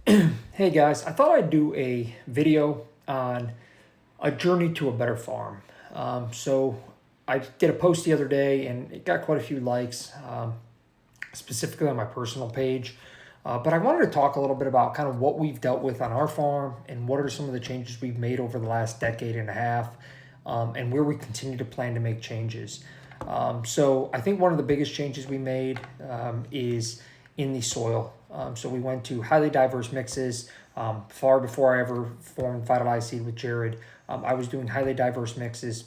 Hey guys, I thought I'd do a video on a journey to a better farm. So I did a post the other day and it got quite a few likes, specifically on my personal page. But I wanted to talk a little bit about kind of what we've dealt with on our farm and what are some of the changes we've made over the last decade and a half, and where we continue to plan to make changes. So I think one of the biggest changes we made is in the soil. So we went to highly diverse mixes. Far before I ever formed Vitalized Seed with Jared, I was doing highly diverse mixes,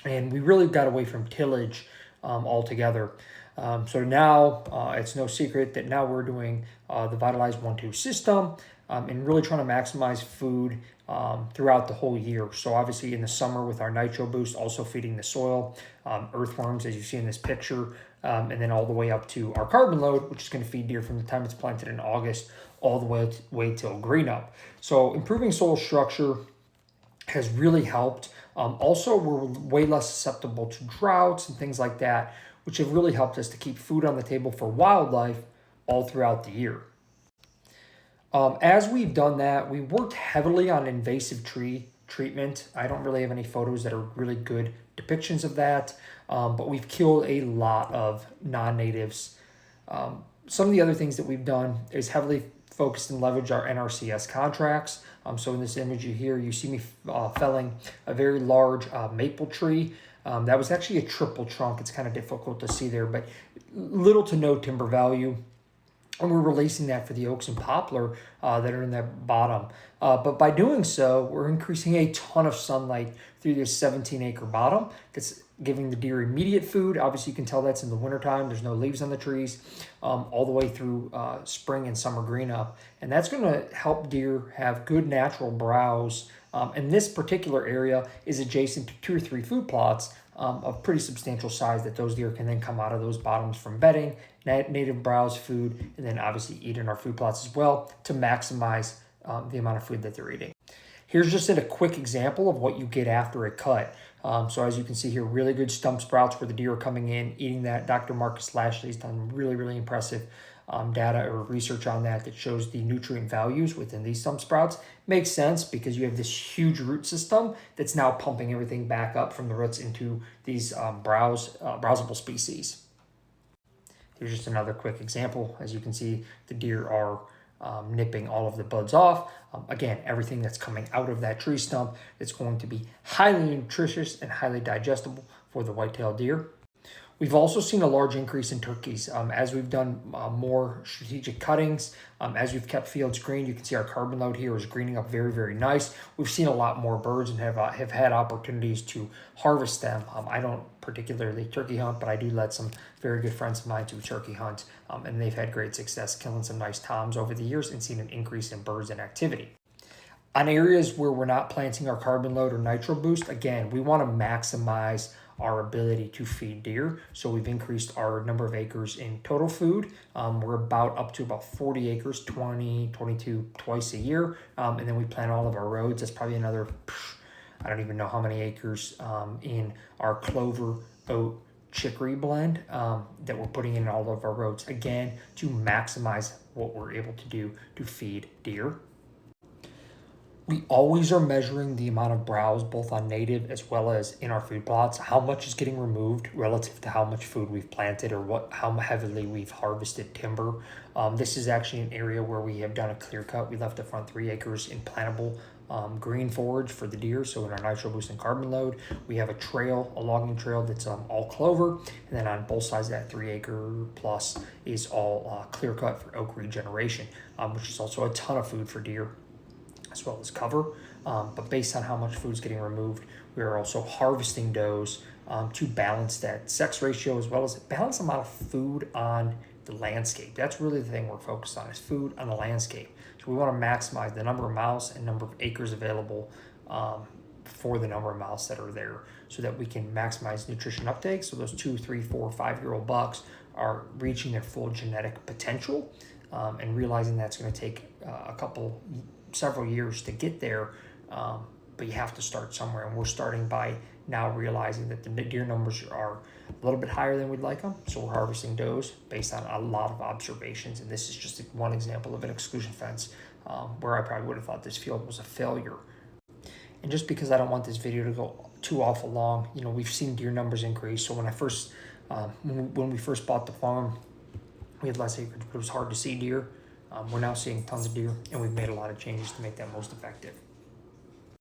and we really got away from tillage altogether. So now it's no secret that now we're doing the Vitalized 1-2 system, and really trying to maximize food throughout the whole year. So obviously in the summer with our Nitro Boost, also feeding the soil, earthworms as you see in this picture, and then all the way up to our carbon load, which is going to feed deer from the time it's planted in August all the way till green up. So improving soil structure has really helped. Also, we're way less susceptible to droughts and things like that, which have really helped us to keep food on the table for wildlife all throughout the year. As we've done that, we worked heavily on invasive tree treatment. I don't really have any photos that are really good depictions of that, but we've killed a lot of non-natives. Some of the other things that we've done is heavily focused and leverage our NRCS contracts. So in this image here, you see me felling a very large maple tree. That was actually a triple trunk. It's kind of difficult to see there, but little to no timber value. And we're releasing that for the oaks and poplar that are in that bottom. But by doing so, we're increasing a ton of sunlight through this 17-acre bottom that's giving the deer immediate food. Obviously, you can tell that's in the wintertime. There's no leaves on the trees all the way through spring and summer green up. And that's going to help deer have good natural browse. And this particular area is adjacent to 2 or 3 food plots of pretty substantial size that those deer can then come out of those bottoms from bedding, native browse food, and then obviously eat in our food plots as well to maximize the amount of food that they're eating. Here's just a quick example of what you get after a cut. So as you can see here, really good stump sprouts where the deer are coming in, eating that. Dr. Marcus Lashley's done really, really impressive data or research on that shows the nutrient values within these stump sprouts. Makes sense because you have this huge root system that's now pumping everything back up from the roots into these browsable species. Here's just another quick example. As you can see, the deer are nipping all of the buds off. Again, everything that's coming out of that tree stump is going to be highly nutritious and highly digestible for the whitetail deer. We've also seen a large increase in turkeys as we've done more strategic cuttings. As we've kept fields green, you can see our carbon load here is greening up very, very nice. We've seen a lot more birds and have had opportunities to harvest them. I don't particularly turkey hunt, but I do let some very good friends of mine do turkey hunt, and they've had great success killing some nice toms over the years and seen an increase in birds and activity. On areas where we're not planting our carbon load or nitro boost, again, we want to maximize our ability to feed deer. So we've increased our number of acres in total food. We're up to about 40 acres, 20, 22 twice a year. And then we plant all of our roads. That's probably another, I don't even know how many acres in our clover, oat, chicory blend that we're putting in all of our roads, again, to maximize what we're able to do to feed deer. We always are measuring the amount of browse both on native as well as in our food plots, how much is getting removed relative to how much food we've planted or how heavily we've harvested timber. This is actually an area where we have done a clear cut. We left the front 3 acres in plantable green forage for the deer. So in our nitro boost and carbon load, we have a logging trail that's all clover. And then on both sides of that 3 acre plus is all clear cut for oak regeneration, which is also a ton of food for deer as well as cover. But based on how much food is getting removed, we are also harvesting does to balance that sex ratio as well as balance the amount of food on the landscape. That's really the thing we're focused on, is food on the landscape. So we want to maximize the number of mouths and number of acres available for the number of mouths that are there so that we can maximize nutrition uptake. So those 2, 3, 4, 5-year-old bucks are reaching their full genetic potential and realizing that's going to take several years to get there, but but you have to start somewhere. And we're starting by now realizing that the deer numbers are a little bit higher than we'd like them. So we're harvesting does based on a lot of observations. And this is just one example of an exclusion fence where I probably would have thought this field was a failure. And just because I don't want this video to go too awful long, you know, we've seen deer numbers increase. So when when we first bought the farm, we had less acreage, but it was hard to see deer. We're now seeing tons of deer, and we've made a lot of changes to make that most effective.